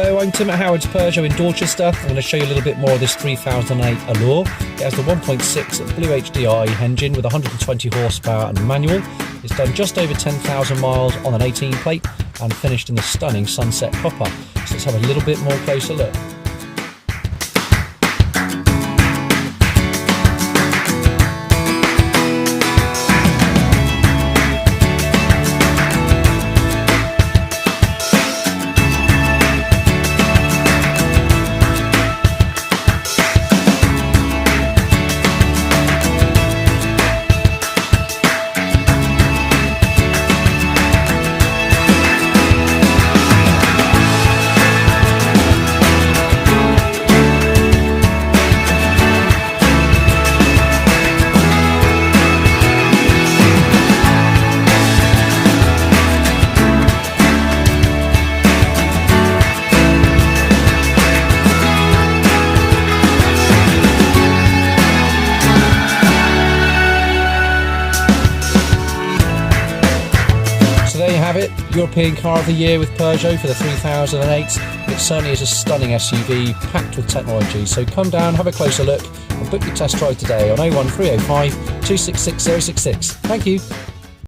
Hello, I'm Tim at Howard's Peugeot in Dorchester. I'm going to show you a little bit more of this 3008 Allure. It has the 1.6 Blue HDI engine with 120 horsepower and manual. It's done just over 10,000 miles on an 18 plate and finished in the stunning sunset copper. So let's have a little bit more closer look. There you have it, European Car of the Year with Peugeot for the 3008. It certainly is a stunning SUV packed with technology, so come down, have a closer look and book your test drive today on 01305 266 066. Thank you.